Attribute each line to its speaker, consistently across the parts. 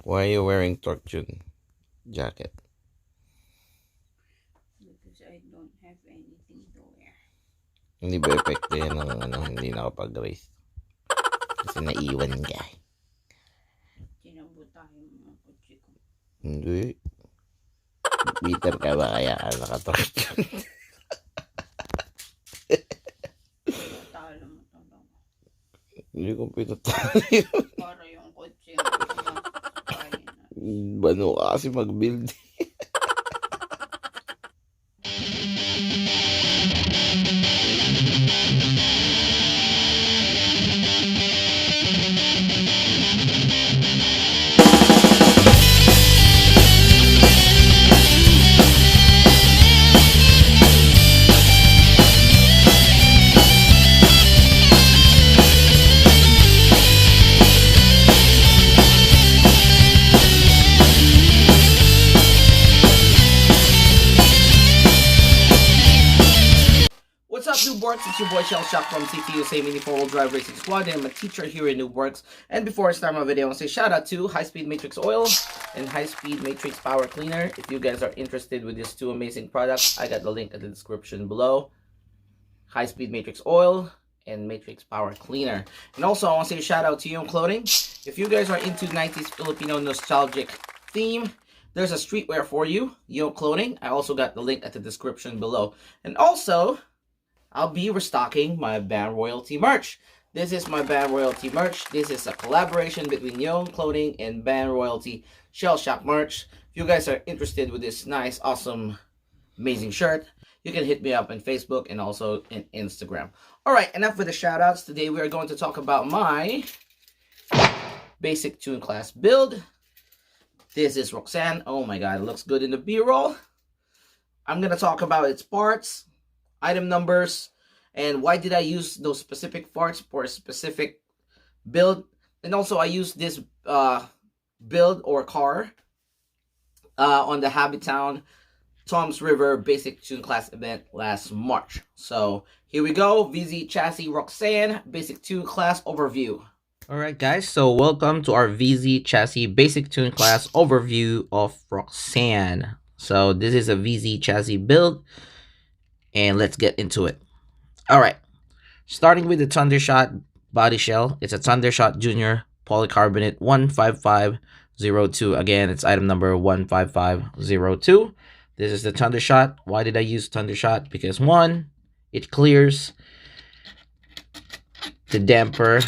Speaker 1: Why are you wearing torture jacket?
Speaker 2: Because I don't have anything to wear.
Speaker 1: Hindi ba epekto yan ng hindi nakapag-race? Kasi naiwan ka.
Speaker 2: Tinabutan yung mga kotse ko.
Speaker 1: Hindi. Bitter ka ba kaya ka nakatorture?
Speaker 2: Talo mo talaga.
Speaker 1: Hindi ko pinatalo yun.
Speaker 2: Para yung kotse mo.
Speaker 1: Bano ka kasi mag-build.
Speaker 3: What's up, Noobworx? It's your boy Cielshock from CTUSA Mini4wd Drive Racing Squad, and I'm a teacher here in Noobworx. And before I start my video, I want to say shout out to HIGHSPEED Matrixx Oil and HIGHSPEED Matrixx Power Cleaner. If you guys are interested with these two amazing products, I got the link in the description below. HIGHSPEED Matrixx Oil and Matrixx Power Cleaner. And also, I want to say shout out to Young Clothing. If you guys are into 90s Filipino nostalgic theme, there's a streetwear for you, Young Clothing. I also got the link at the description below. And also, I'll be restocking my band royalty merch. This is my band royalty merch. This is a collaboration between Young Clothing and band royalty Cielshock merch. If you guys are interested with this nice, awesome, amazing shirt, you can hit me up on Facebook and also in Instagram. Alright, enough with the shout outs. Today we are going to talk about my basic tune class build. This is ROXANNE. Oh my god, it looks good in the B-roll. I'm going to talk about its parts, item numbers, and why did I use those specific parts for a specific build. And also I used this build or car on the Habitown Toms River Basic Tune Class event last March. So here we go, VZ Chassis ROXANNE Basic Tune Class Overview. Alright guys, so welcome to our VZ Chassis Basic Tune Class Overview of ROXANNE. So this is a VZ Chassis build, and let's get into it. Alright, starting with the Thundershot body shell. It's a Thundershot Junior Polycarbonate 15502. Again, it's item number 15502. This is the Thundershot. Why did I use Thundershot? Because one, it clears the damper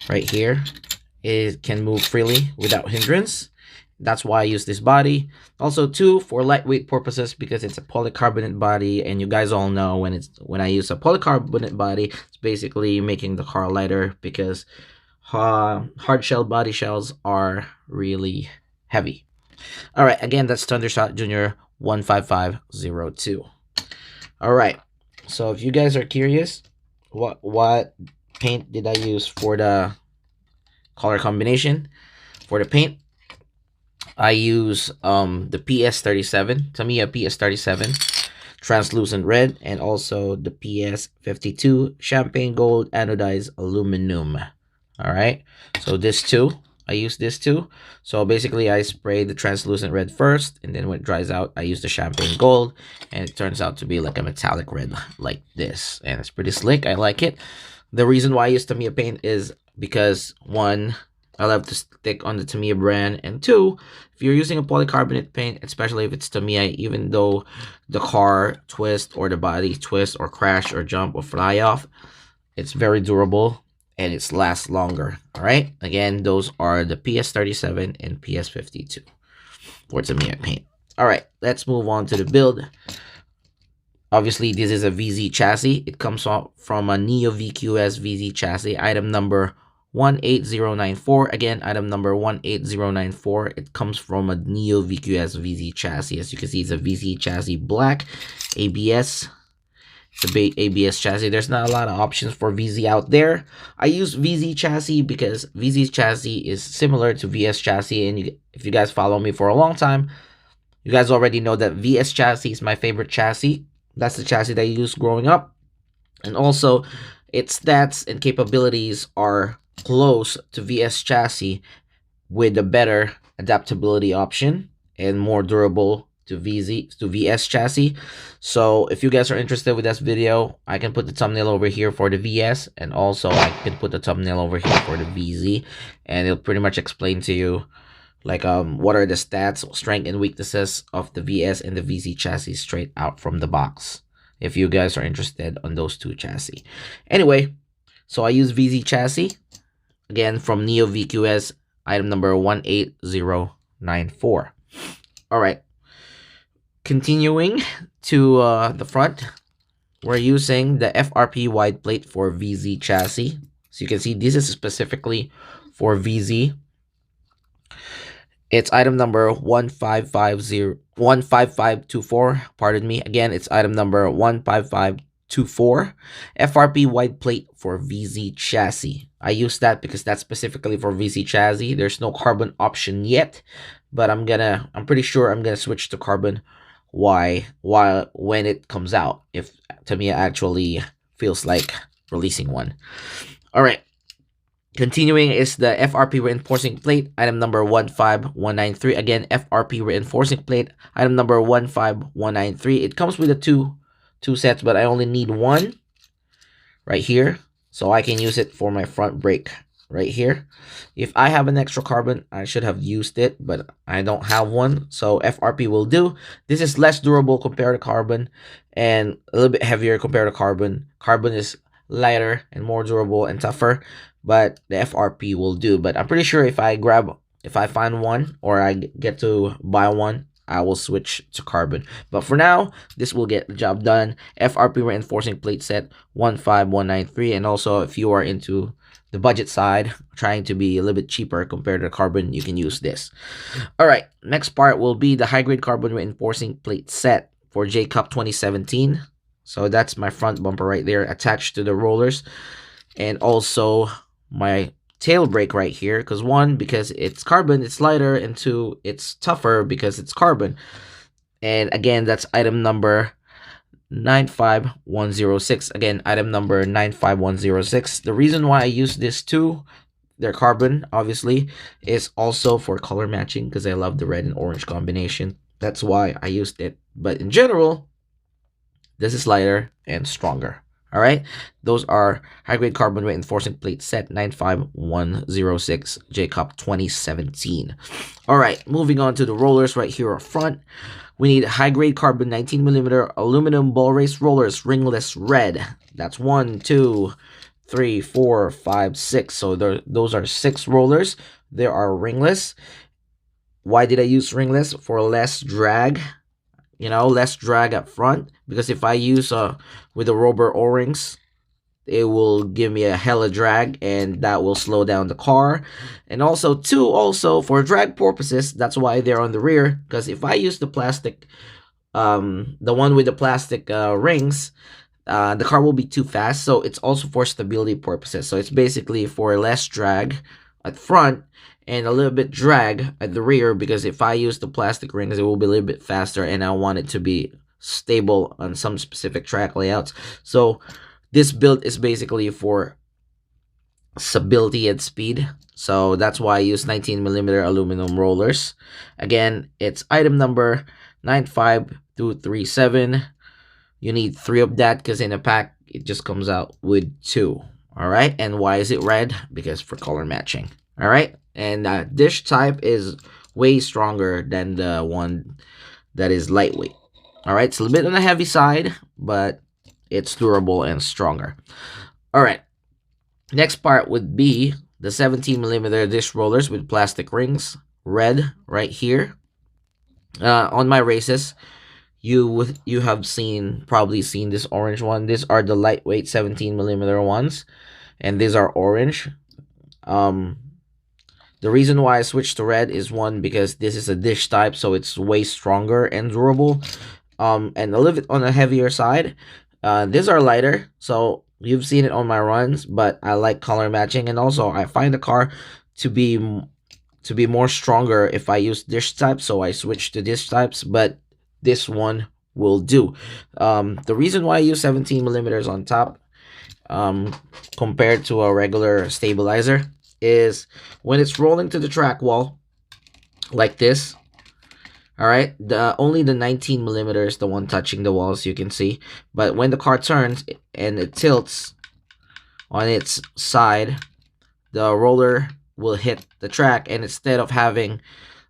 Speaker 3: right here. It can move freely without hindrance. That's why I use this body. Also, two, for lightweight purposes, because it's a polycarbonate body, and you guys all know when I use a polycarbonate body, it's basically making the car lighter, because hard shell body shells are really heavy. All right, again, that's Thundershot Junior 15502. All right, so if you guys are curious, what paint did I use for the color combination? For the paint, I use the PS37, Tamiya PS37 translucent red, and also the PS52 champagne gold anodized aluminum. All right, so this too, I use this too. So basically I spray the translucent red first, and then when it dries out, I use the champagne gold, and it turns out to be like a metallic red like this, and it's pretty slick. I like it. The reason why I use Tamiya paint is because one, I love to stick on the Tamiya brand, and two, if you're using a polycarbonate paint, especially if it's Tamiya, even though the car twist or the body twist or crash or jump or fly off, it's very durable and it lasts longer. All right, again, those are the PS37 and PS52 for Tamiya paint. All right, let's move on to the build. Obviously, this is a VZ chassis. It comes from a Neo VQS VZ chassis, item number 18094. Again, item number 18094. It comes from a Neo VQS VZ chassis. As you can see, it's a VZ chassis black ABS. It's a big ABS chassis. There's not a lot of options for VZ out there. I use VZ chassis because VZ chassis is similar to VS chassis, and if you guys follow me for a long time, you guys already know that VS chassis is my favorite chassis. That's the chassis that I used growing up. And also, its stats and capabilities are close to VS chassis, with a better adaptability option and more durable to VS chassis. So if you guys are interested with this video, I can put the thumbnail over here for the VS, and also I can put the thumbnail over here for the VZ, and it'll pretty much explain to you like what are the stats, strength, and weaknesses of the VS and the VZ chassis straight out from the box, if you guys are interested on those two chassis. Anyway, so I use VZ chassis again from Neo VQS, item number 18094. All right, continuing to the front, we're using the FRP wide plate for VZ chassis. So you can see this is specifically for VZ. It's item number 15524. Pardon me. Again, it's item number 15524. FRP wide plate for VZ chassis. I use that because that's specifically for VZ chassis. There's no carbon option yet, but I'm pretty sure I'm gonna switch to carbon when it comes out, if Tamiya actually feels like releasing one. All right. Continuing is the FRP reinforcing plate, item number 15193. Again, FRP reinforcing plate, item number 15193. It comes with a two sets, but I only need one right here, so I can use it for my front brake right here. If I have an extra carbon, I should have used it, but I don't have one, so FRP will do. This is less durable compared to carbon and a little bit heavier compared to carbon. Carbon is lighter and more durable and tougher, but the FRP will do. But I'm pretty sure if I find one or I get to buy one, I will switch to carbon. But for now, this will get the job done. FRP reinforcing plate set 15193. And also, if you are into the budget side, trying to be a little bit cheaper compared to carbon, you can use this. All right, next part will be the high grade carbon reinforcing plate set for J-Cup 2017. So that's my front bumper right there attached to the rollers, and also my tail brake right here, because it's carbon, it's lighter, and two, it's tougher because it's carbon. And again, that's item number 95106. Again, item number 95106. The reason why I use this too, they're carbon obviously, is also for color matching, because I love the red and orange combination. That's why I used it. But in general, this is lighter and stronger. All right, those are high-grade carbon reinforcing plate set 95106 J-Cup 2017. All right, moving on to the rollers right here up front. We need high-grade carbon 19mm aluminum ball race rollers, ringless red. That's 1, 2, 3, 4, 5, 6. So those are 6 rollers. They are ringless. Why did I use ringless? For less drag. Less drag up front, because if I use with the rubber O-rings, it will give me a hella drag, and that will slow down the car. And also for drag purposes, that's why they're on the rear, because if I use the plastic, the one with the plastic rings, the car will be too fast. So it's also for stability purposes. So it's basically for less drag at front and a little bit drag at the rear, because if I use the plastic rings, it will be a little bit faster, and I want it to be stable on some specific track layouts. So this build is basically for stability and speed. So that's why I use 19mm aluminum rollers. Again, it's item number 95237. You need 3 of that, because in a pack it just comes out with 2. All right, and why is it red? Because for color matching. All right, and dish type is way stronger than the one that is lightweight. All right, it's a little bit on the heavy side, but it's durable and stronger. All right, next part would be the 17mm dish rollers with plastic rings, red right here. On my races, you have probably seen this orange one. These are the lightweight 17mm ones, and these are orange. The reason why I switched to red is, one, because this is a dish type, so it's way stronger and durable, and a little bit on the heavier side. These are lighter, so you've seen it on my runs, but I like color matching, and also I find the car to be more stronger if I use dish types, so I switch to dish types, but this one will do. The reason why I use 17mm on top compared to a regular stabilizer is when it's rolling to the track wall like this. All right, only the 19 millimeter is the one touching the wall, as you can see. But when the car turns and it tilts on its side, the roller will hit the track, and instead of having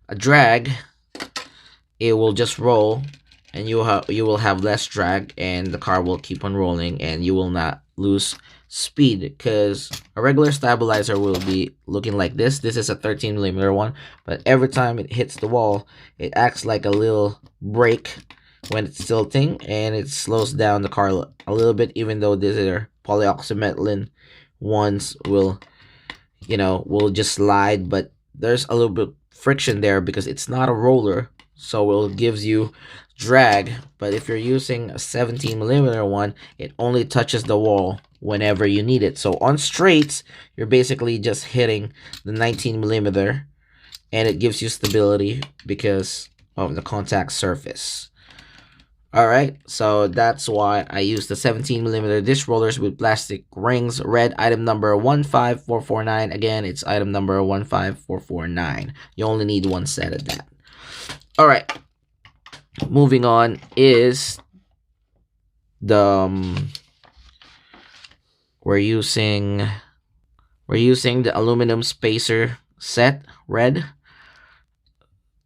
Speaker 3: a drag, it will just roll, and you will have less drag, and the car will keep on rolling, and you will not lose speed, because a regular stabilizer will be looking like this. This is a 13 millimeter one, but every time it hits the wall, it acts like a little brake when it's tilting, and it slows down the car a little bit, even though these are polyoxymethyl ones will just slide, but there's a little bit friction there because it's not a roller, so it gives you drag. But if you're using a 17 millimeter one, it only touches the wall whenever you need it. So on straights, you're basically just hitting the 19 millimeter, and it gives you stability because of the contact surface. All right, so that's why I use the 17 millimeter disc rollers with plastic rings. Red, item number 15449. Again, it's item number 15449. You only need one set of that. All right, moving on is the we're using the aluminum spacer set, red.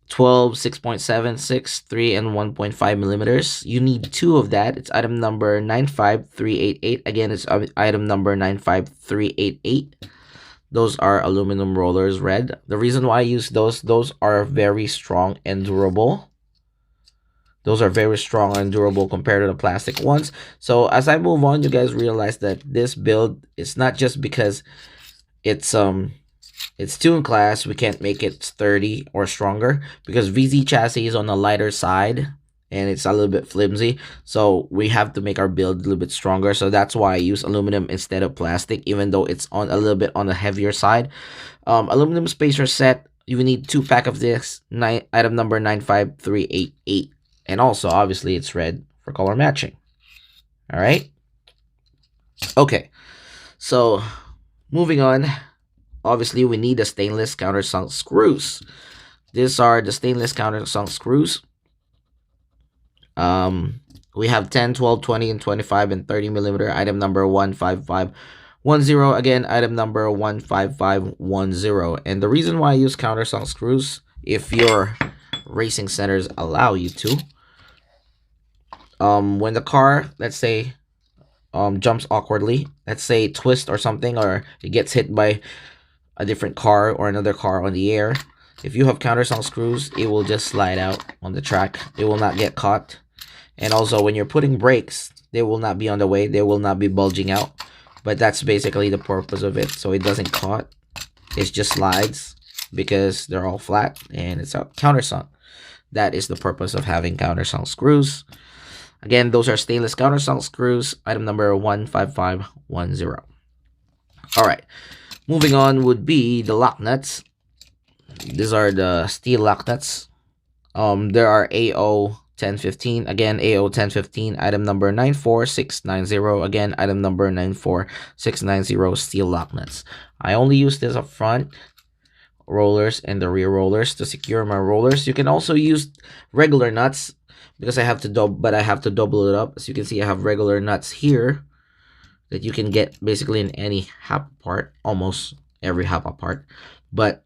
Speaker 3: 12, 6.7, 6, 3, and 1.5 millimeters. You need 2 of that. It's item number 95388. Again, it's item number 95388. Those are aluminum rollers, red. The reason why I use those are very strong and durable. Those are very strong and durable compared to the plastic ones. So as I move on, you guys realize that this build is not just because it's 2 in class, we can't make it 30 or stronger, because VZ chassis is on the lighter side and it's a little bit flimsy, so we have to make our build a little bit stronger. So that's why I use aluminum instead of plastic, even though it's on a little bit on the heavier side. Aluminum spacer set, you need 2 pack of this, item number 95388, and also obviously it's red for color matching. All right, okay, so moving on. Obviously, we need the stainless countersunk screws. These are the stainless countersunk screws. We have 10, 12, 20, and 25, and 30 millimeter. Item number 15510. Again, item number 15510. And the reason why I use countersunk screws, if your racing centers allow you to, when the car, let's say, jumps awkwardly, let's say twist or something, or it gets hit by a different car or another car on the air, if you have countersunk screws, it will just slide out on the track. It will not get caught. And also, when you're putting brakes, they will not be on the way. They will not be bulging out. But that's basically the purpose of it. So it doesn't caught. It just slides because they're all flat and it's a countersunk. That is the purpose of having countersunk screws. Again, those are stainless countersunk screws. Item number 15510. All right. Moving on would be the lock nuts. These are the steel lock nuts. There are AO 1015. Again, AO 1015. Item number 94690. Again, item number 94690. Steel lock nuts. I only use this up front rollers and the rear rollers to secure my rollers. You can also use regular nuts because I have to double it up. As you can see, I have regular nuts here that you can get basically in any hop part, almost every hop part. But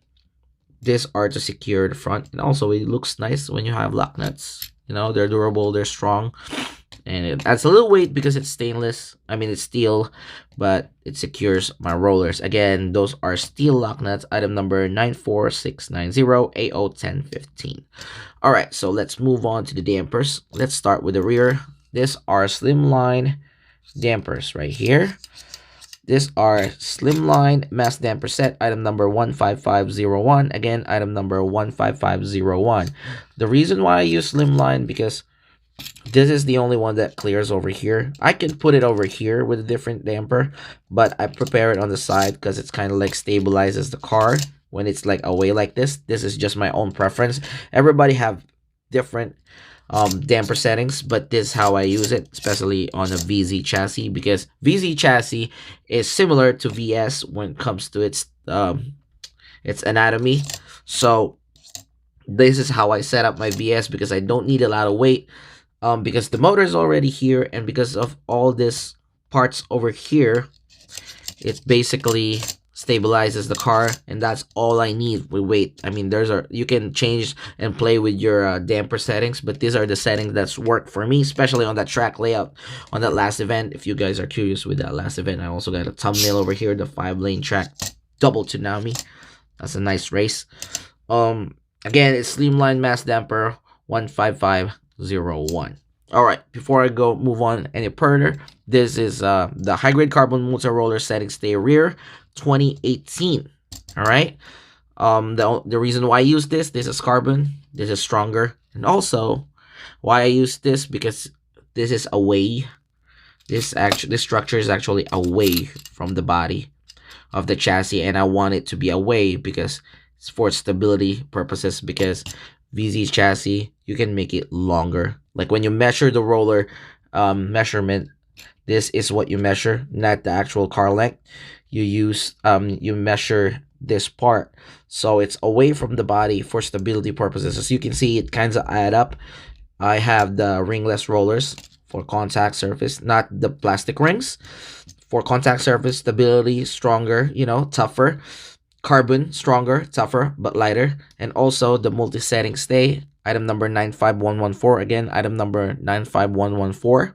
Speaker 3: these are to secure the front, and also it looks nice when you have lock nuts. You know, they're durable, they're strong, and it adds a little weight because it's stainless. I mean, it's steel, but it secures my rollers. Again, those are steel lock nuts. Item number 94690, AO 1015. All right, so let's move on to the dampers. Let's start with the rear. These are slimline dampers right here. These are slimline mass damper set, item number 15501. Again, item number 15501. The reason why I use slimline, because this is the only one that clears over here. I can put it over here with a different damper, but I prepare it on the side because it's kind of like stabilizes the car when it's like away like this. This is just my own preference. Everybody have different damper settings, but this is how I use it, especially on a VZ chassis, because VZ chassis is similar to VS when it comes to its its anatomy. So this is how I set up my VS, because I don't need a lot of weight, because the motor is already here, and because of all this parts over here, it basically stabilizes the car, and that's all I need with weight. I mean, you can change and play with your damper settings, but these are the settings that's worked for me, especially on that track layout on that last event. If you guys are curious with that last event, I also got a thumbnail over here, the 5-lane track double tsunami. That's a nice race. Again, it's Slimline Mass Damper 15501. All right, before I move on any further, this is the high grade carbon multi roller setting stay rear 2018. All right, the reason why I use this is carbon. This is stronger, and also why I use this, because this is away. This structure is actually away from the body of the chassis, and I want it to be away because it's for stability purposes, because VZ chassis, you can make it longer. Like when you measure the roller measurement, this is what you measure, not the actual car length. You measure this part, so it's away from the body for stability purposes. As you can see, it kind of add up. I have the ringless rollers for contact surface, not the plastic rings. For contact surface, stability, stronger, tougher. Carbon, stronger, tougher, but lighter. And also the multi-setting stay, item number 95114. Again, item number 95114.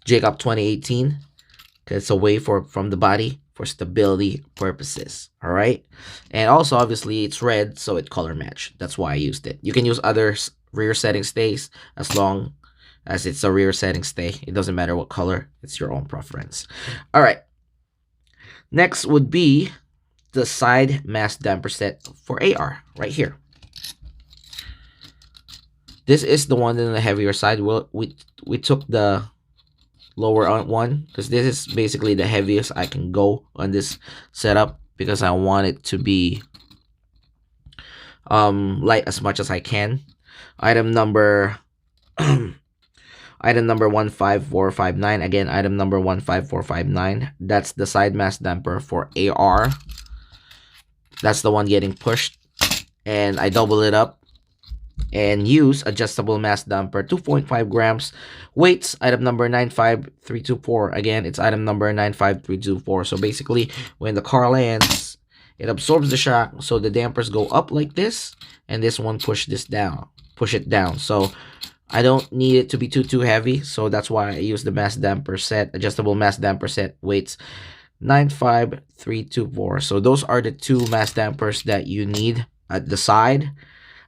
Speaker 3: Jacob 2018. It's away from the body for stability purposes. All right. And also, obviously, it's red, so it color match. That's why I used it. You can use other rear setting stays as long as it's a rear setting stay. It doesn't matter what color. It's your own preference. All right. Next would be the side mass damper set for AR right here. This is the one in the heavier side. We took the lower one because this is basically the heaviest I can go on this setup, because I want it to be light as much as I can. Item number 15459. Again, item number 15459. That's the side mass damper for AR. That's the one getting pushed, and I double it up and use adjustable mass damper 2.5 grams. Weights, item number 95324. Again, it's item number 95324. So basically, when the car lands, it absorbs the shock, so the dampers go up like this, and this one push it down. So I don't need it to be too heavy, so that's why I use the mass damper set, adjustable mass damper set. Weights 95324. So those are the two mass dampers that you need at the side.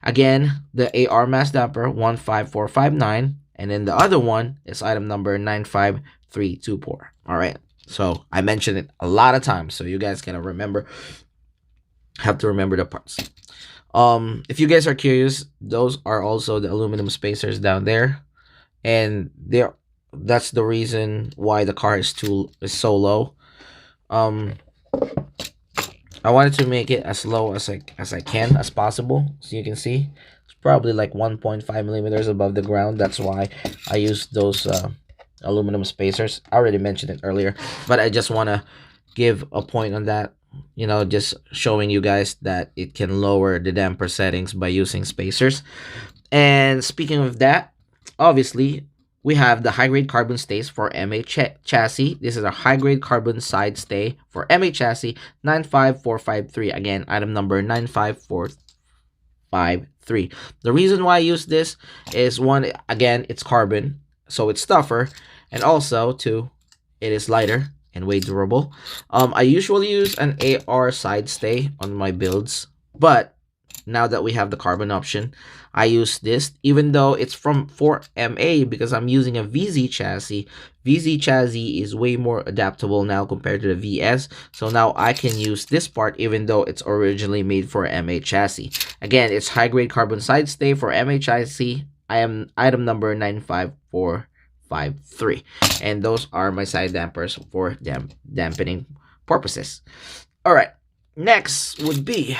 Speaker 3: Again, the AR mass damper 15459, and then the other one is item number 95324. All right, so I mentioned it a lot of times, so you guys can have to remember the parts. If you guys are curious, those are also the aluminum spacers down there, and that's the reason why the car is so low. I wanted to make it as low as as possible. So you can see it's probably like 1.5 millimeters above the ground. That's why I use those aluminum spacers. I already mentioned it earlier, but I just want to give a point on that, just showing you guys that it can lower the damper settings by using spacers. And speaking of that, obviously we have the high-grade carbon stays for MA chassis. This is a high-grade carbon side stay for MA chassis 95453. Again, item number 95453. The reason why I use this is, one, again, it's carbon, so it's tougher, and also, two, it is lighter and way durable. I usually use an AR side stay on my builds, but now that we have the carbon option, I use this, even though it's for MA, because I'm using a VZ chassis. VZ chassis is way more adaptable now compared to the VS, so now I can use this part even though it's originally made for MA chassis. Again, it's high-grade carbon side stay for MA chassis. I am item number 95453, and those are my side dampers for dampening purposes. All right, next would be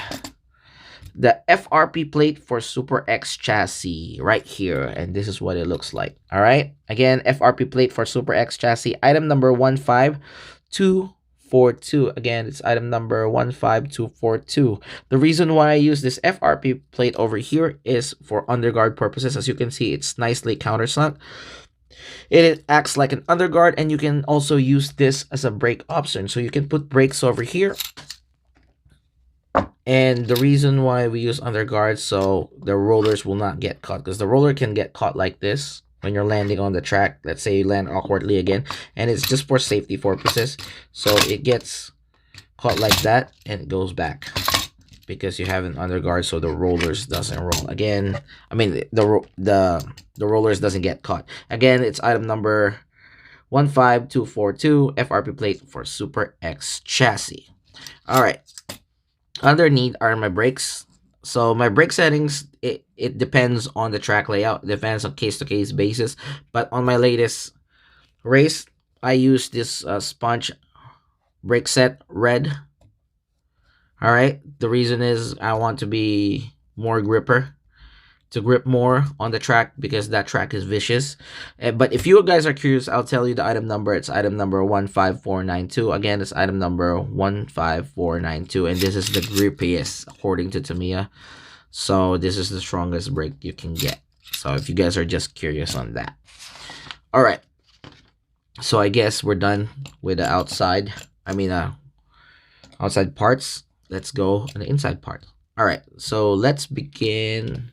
Speaker 3: the FRP plate for Super X chassis right here, and this is what it looks like. All right, again, FRP plate for Super X chassis, item number 152 242. Again, it's item number 15242. The reason why I use this FRP plate over here is for underguard purposes. As you can see, it's nicely countersunk. It acts like an underguard, and you can also use this as a brake option. So you can put brakes over here. And the reason why we use underguard, so the rollers will not get caught, because the roller can get caught like this when you're landing on the track. Let's say you land awkwardly again, and it's just for safety purposes. So it gets caught like that and it goes back because you have an underguard, so the rollers doesn't roll again. I mean, the rollers doesn't get caught. Again, it's item number 15242, FRP plate for Super X chassis. All right. Underneath are my brakes. So my brake settings, it depends on the track layout. It depends on case-to-case basis. But on my latest race, I use this sponge brake set red. All right. The reason is I want to be more gripper, to grip more on the track, because that track is vicious. But if you guys are curious, I'll tell you the item number. It's item number 15492. Again, it's item number 15492, and this is the grippiest according to Tamiya. So this is the strongest brake you can get. So if you guys are just curious on that. All right. So I guess we're done with the outside. Outside parts. Let's go on the inside part. All right. So let's begin.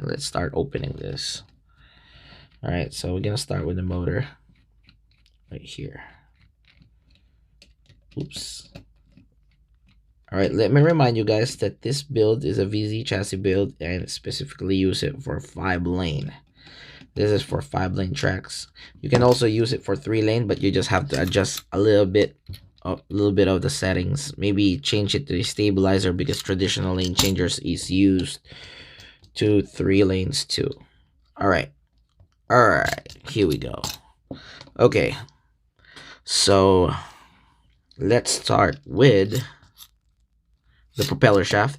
Speaker 3: Let's start opening this. All right, so we're gonna start with the motor right here. Oops. All right, let me remind you guys that this build is a VZ chassis build, and specifically use it for 5-lane. This is for 5-lane tracks. You can also use it for 3-lane, but you just have to adjust a little bit of the settings. Maybe change it to a stabilizer, because traditional lane changers is used to 3 lanes too. All right, here we go. Okay, so let's start with the propeller shaft.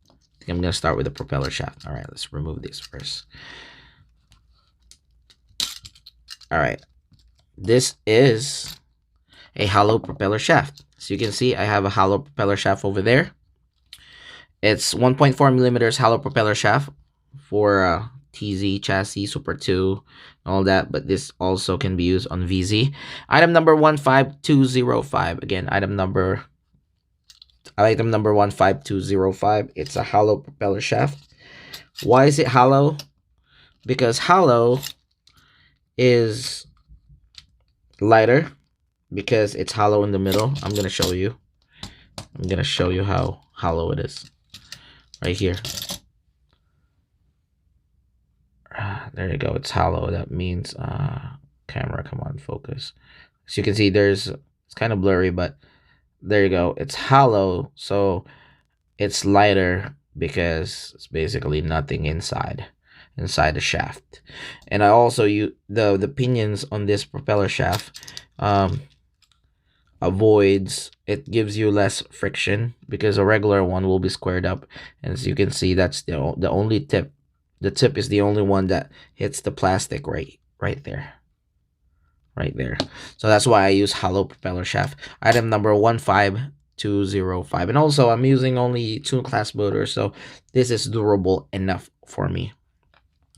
Speaker 3: I think I'm gonna start with the propeller shaft. All right, let's remove this first. All right, this is a hollow propeller shaft. So you can see I have a hollow propeller shaft over there. It's 1.4 millimeters hollow propeller shaft for TZ chassis, Super 2, all that. But this also can be used on VZ. Item number 15205. Again, item number 15205. It's a hollow propeller shaft. Why is it hollow? Because hollow is lighter, because it's hollow in the middle. I'm gonna show you. How hollow it is. Right here. There you go. It's hollow. That means camera, come on, focus. So you can see it's kind of blurry, but there you go. It's hollow, so it's lighter because it's basically nothing inside the shaft. And I also use the pinions on this propeller shaft avoids, it gives you less friction, because a regular one will be squared up. And as you can see, that's the only tip. The tip is the only one that hits the plastic right there. So that's why I use hollow propeller shaft. Item number 15205. And also I'm using only 2 class motors, so this is durable enough for me.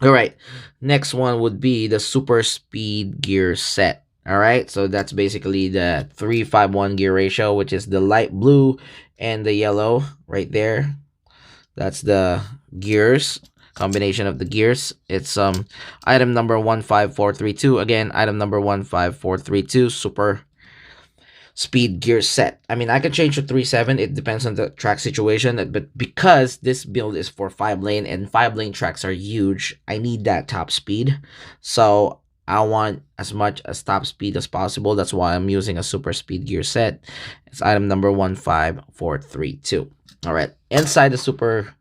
Speaker 3: All right, next one would be the super speed gear set. All right, so that's basically the 3-5-1 gear ratio, which is the light blue and the yellow right there. That's the gears, combination of the gears. It's item number 15432. Again, item number 15432, super speed gear set. I mean, I can change to 3-7. It depends on the track situation, but because this build is for 5-lane and 5-lane tracks are huge, I need that top speed. So I want as much as top speed as possible. That's why I'm using a super speed gear set. It's item number 15432. All right, inside the super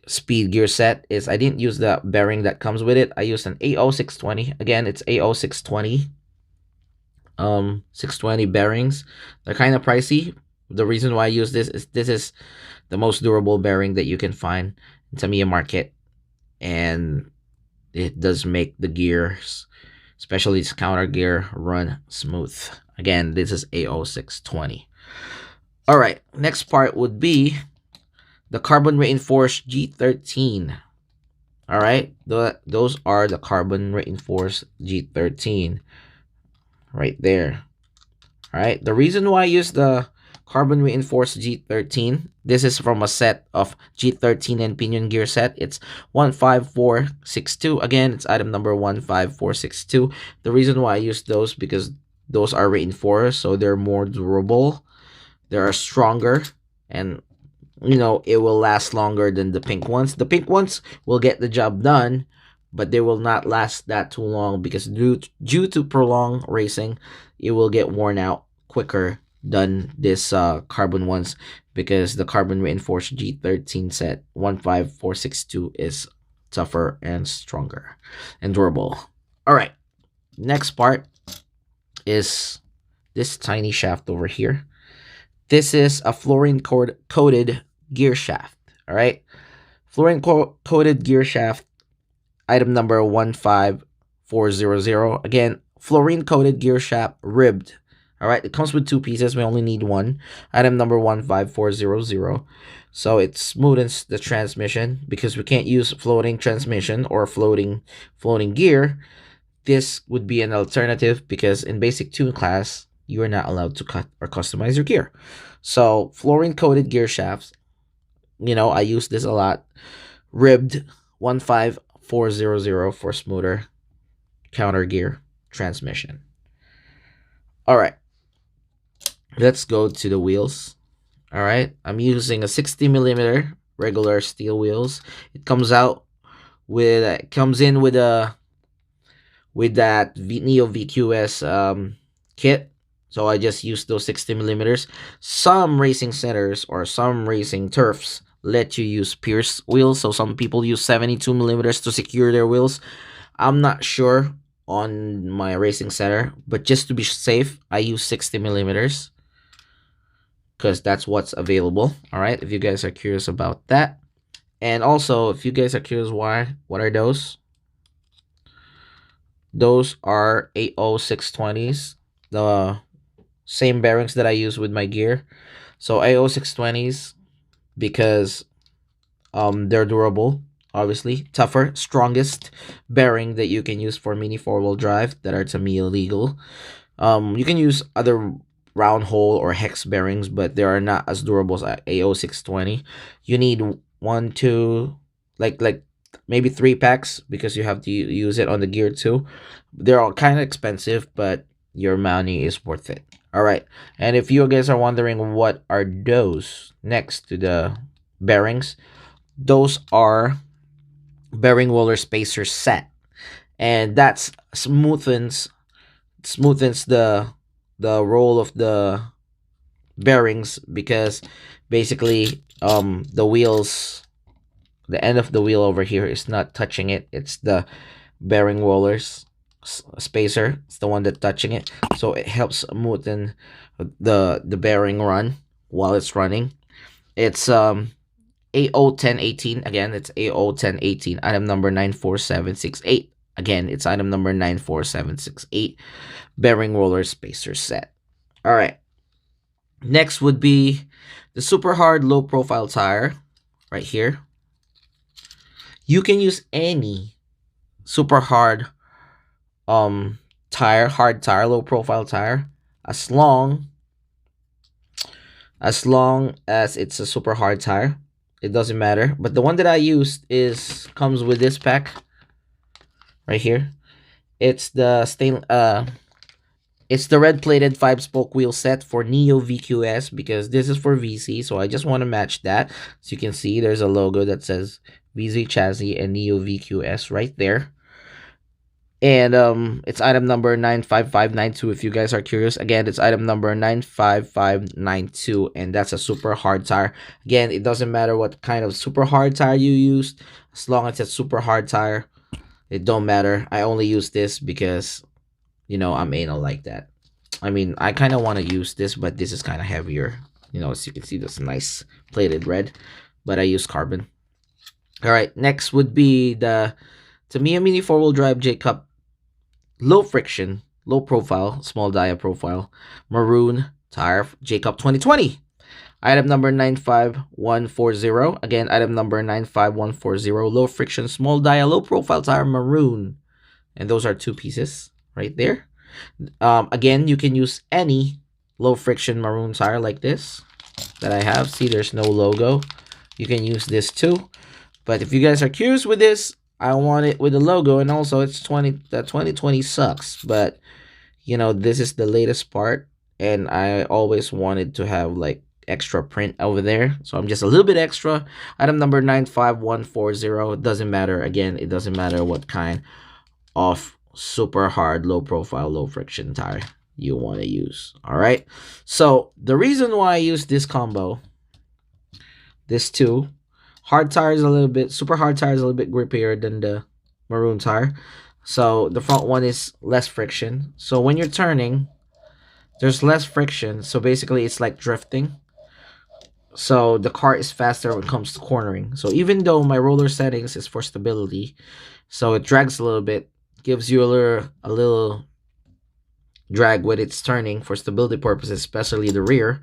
Speaker 3: speed gear set is, I didn't use the bearing that comes with it. I used an AO620. Again, it's AO620. 620 bearings. They're kind of pricey. The reason why I use this is the most durable bearing that you can find in Tamiya market, and it does make the gears especially its counter gear run smooth. Again, this is AO620. All right, next part would be the carbon reinforced G13. All right, those are the carbon reinforced G13 right there. All right, the reason why I use the carbon reinforced G13, this is from a set of G13 and pinion gear set. It's 15462. Again, it's item number 15462. The reason why I use those because those are reinforced, so they're more durable, they are stronger, and it will last longer than the pink ones. The pink ones will get the job done, but they will not last that too long because due to prolonged racing, it will get worn out quicker than this carbon ones, because the carbon reinforced G13 set 15462 is tougher and stronger and durable. All right, next part is this tiny shaft over here. This is a fluorine coated gear shaft. All right, fluorine coated gear shaft, item number 15400. Again, fluorine coated gear shaft, ribbed. All right, it comes with 2 pieces. We only need 1. Item number 15400. So it smoothens the transmission because we can't use floating transmission or floating gear. This would be an alternative because in basic tune class, you are not allowed to cut or customize your gear. So fluorine coated gear shafts, I use this a lot. Ribbed 15400 for smoother counter gear transmission. All right, let's go to the wheels. All right, I'm using a 60mm regular steel wheels. It comes in with that Neo VQS kit. So I just use those 60mm. Some racing centers or some racing turfs let you use pierced wheels. So some people use 72mm to secure their wheels. I'm not sure on my racing center, but just to be safe, I use 60mm because that's what's available. All right, if you guys are curious about that. And also, if you guys are curious what are those? Those are AO620s, the same bearings that I use with my gear. So AO620s because they're durable, obviously, tougher, strongest bearing that you can use for mini 4-wheel drive that are to me illegal. You can use other round hole or hex bearings, but they are not as durable as AO620. You need 1, 2, like maybe 3 packs because you have to use it on the gear too. They're all kind of expensive, but your money is worth it. All right, and if you guys are wondering what are those next to the bearings, those are bearing roller spacer set, and that's smoothens the roll of the bearings because basically the wheels, the end of the wheel over here is not touching it. It's the bearing rollers spacer, it's the one that's touching it, so it helps smoothen the bearing run while it's running. It's AO1018. Again, it's AO1018, item number 94768. Again, it's item number 94768, bearing roller spacer set. All right, next would be the super hard low profile tire right here. You can use any super hard hard tire, low profile tire, as long as it's a super hard tire. It doesn't matter, but the one that I used comes with this pack right here. It's the it's the red plated 5-spoke wheel set for Neo VQS because this is for VC, so I just want to match that. So you can see there's a logo that says VZ chassis and Neo VQS right there. And it's item number 95592 if you guys are curious. Again, it's item number 95592, and that's a super hard tire. Again, it doesn't matter what kind of super hard tire you used, as long as it's super hard tire, it don't matter. I only use this because I'm anal like that. I mean, I kind of want to use this, but this is kind of heavier. As you can see, this nice plated red, but I use carbon. All right, next would be the Tamiya Mini 4-wheel drive J Cup low friction, low profile, small dia profile, maroon tire, Jacob 2020. Item number 95140. Again, item number 95140. Low friction, small dia, low profile tire, maroon. And those are 2 pieces right there. Again, you can use any low friction maroon tire like this that I have. See, there's no logo. You can use this too. But if you guys are curious with this, I want it with the logo, and also it's 2020 sucks, but you know, this is the latest part, and I always wanted to have like extra print over there, so I'm just a little bit extra. Item number 95140. It doesn't matter. Again, it doesn't matter what kind of super hard, low profile, low friction tire you want to use. All right, so the reason why I use this combo, this two hard tire is a little bit, super hard tire is a little bit grippier than the maroon tire. So the front one is less friction. So when you're turning, there's less friction. So basically it's like drifting. So the car is faster when it comes to cornering. So even though my roller settings is for stability, so it drags a little bit, gives you a little drag when it's turning for stability purposes, especially the rear.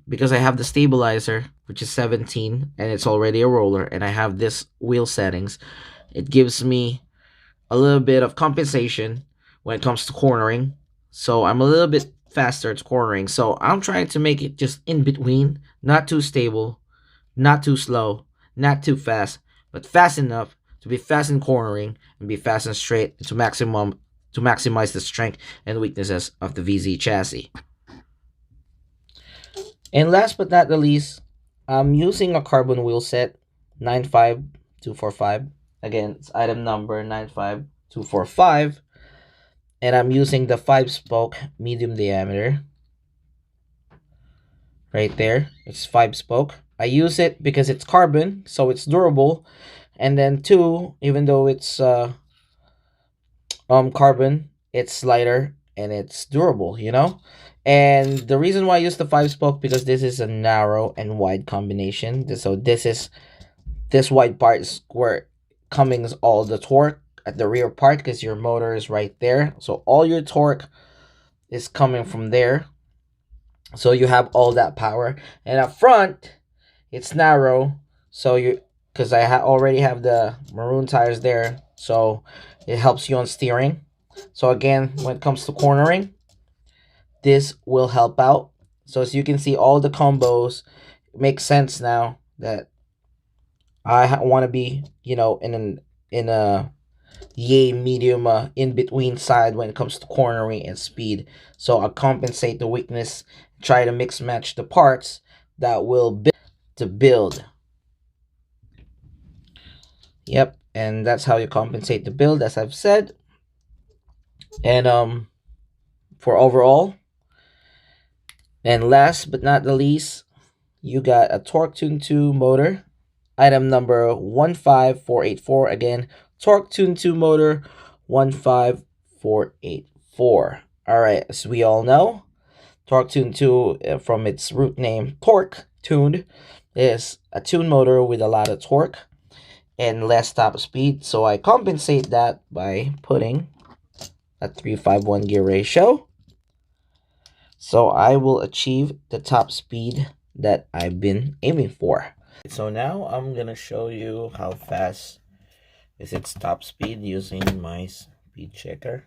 Speaker 3: Because I have the stabilizer, which is 17, and it's already a roller, and I have this wheel settings, it gives me a little bit of compensation when it comes to cornering. So I'm a little bit faster at cornering. So I'm trying to make it just in between, not too stable, not too slow, not too fast, but fast enough to be fast in cornering and be fast and straight to maximize the strength and weaknesses of the VZ chassis. And last but not the least, I'm using a carbon wheel set 95245. Again, it's item number 95245. And I'm using the 5-spoke medium diameter. Right there. It's 5-spoke. I use it because it's carbon, so it's durable. And then 2, even though it's carbon, it's lighter and it's durable, you know? And the reason why I use the 5-spoke, because this is a narrow and wide combination. So this wide part is where coming all the torque at the rear part, because your motor is right there. So all your torque is coming from there. So you have all that power. And up front, it's narrow. So because I already have the maroon tires there, so it helps you on steering. So again, when it comes to cornering, this will help out. So as you can see, all the combos make sense now that I want to be, you know, in a yay medium in between side when it comes to cornering and speed. So I compensate the weakness, try to mix match the parts that will build. Yep, and that's how you compensate the build, as I've said. And for overall, and last but not the least, you got a Torque Tune 2 motor, item number 15484. Again, Torque Tune 2 motor 15484. All right, as we all know, Torque Tune 2, from its root name, torque tuned, is a tuned motor with a lot of torque and less top speed. So I compensate that by putting a 3-5-1 gear ratio. So I will achieve the top speed that I've been aiming for. So now I'm gonna show you how fast is its top speed using my speed checker.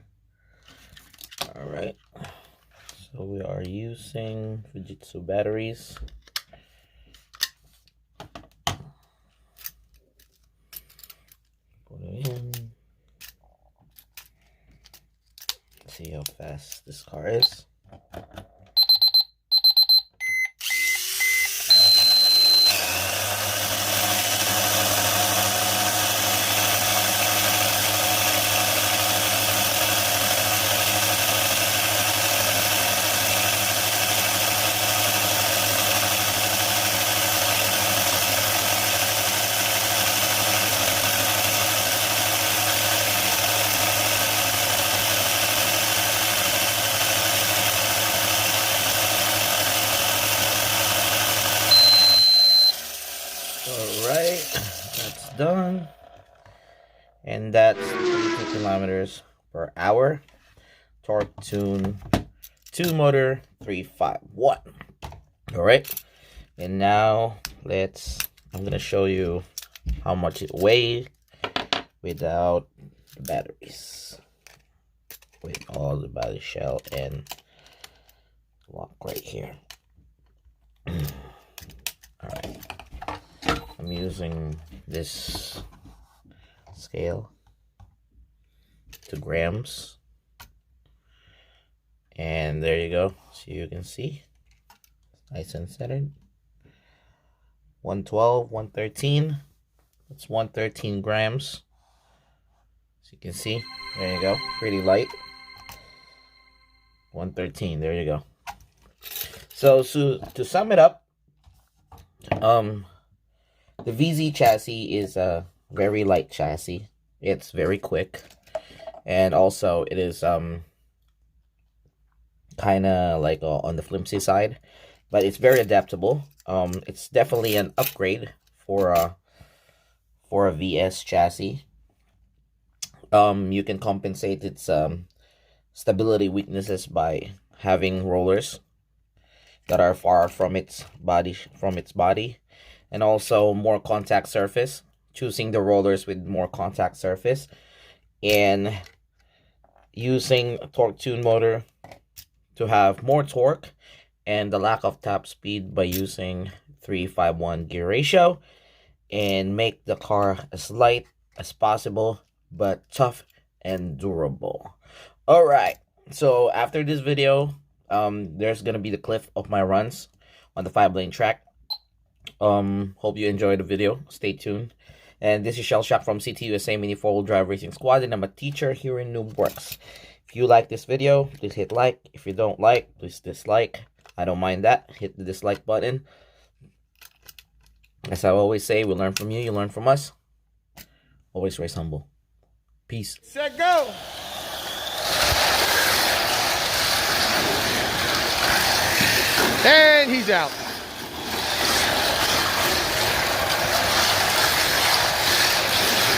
Speaker 3: All right, so we are using Fujitsu batteries. Put it in. Let's see how fast this car is. Alright, that's done. And that's 32 kilometers per hour. Torque tune 2 motor 351. All right, and now I'm gonna show you how much it weighs without the batteries, with all the battery shell and lock right here. All right, I'm using this scale, 2 grams, and there you go. So you can see, nice and centered. 112, 113. That's 113 grams. So you can see, there you go, pretty light. 113, there you go. So to sum it up, the VZ chassis is a very light chassis. It's very quick, and also it is kind of like on the flimsy side, but it's very adaptable. It's definitely an upgrade for a VS chassis. You can compensate its stability weaknesses by having rollers that are far from its body, and also more contact surface, choosing the rollers with more contact surface, and using a torque tune motor to have more torque, and the lack of top speed by using 3-5-1 gear ratio, and make the car as light as possible but tough and durable. All right, so after this video, there's gonna be the clip of my runs on the 5-lane track. Hope you enjoyed the video. Stay tuned. And this is Cielshock from CTUSA Mini 4-wheel drive racing squad, and I'm a teacher here in Noobworx. If you like this video, please hit like. If you don't like, please dislike. I don't mind that. Hit the dislike button. As I always say, we learn from you, you learn from us. Always race humble. Peace.
Speaker 4: Set, go! And he's out.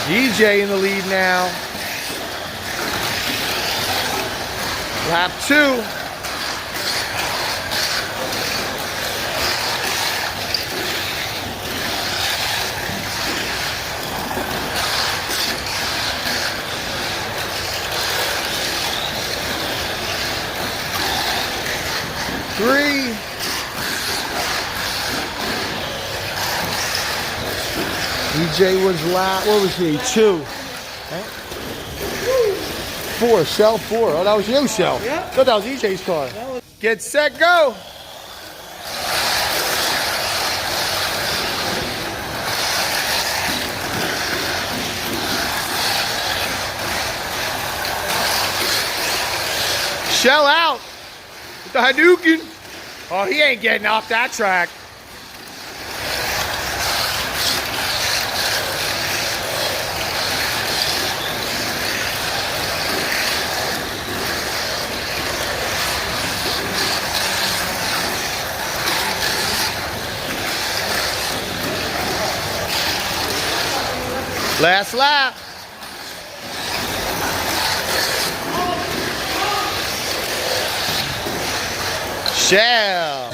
Speaker 4: DJ in the lead now. Lap 2. Three. DJ was lap, what was he? 2. Huh? 4, Shell 4. Oh, that was you, Shell. Yeah. I thought that was EJ's car. Get set, go! Shell out with the Hadouken. Oh, he ain't getting off that track. Last lap. Shell.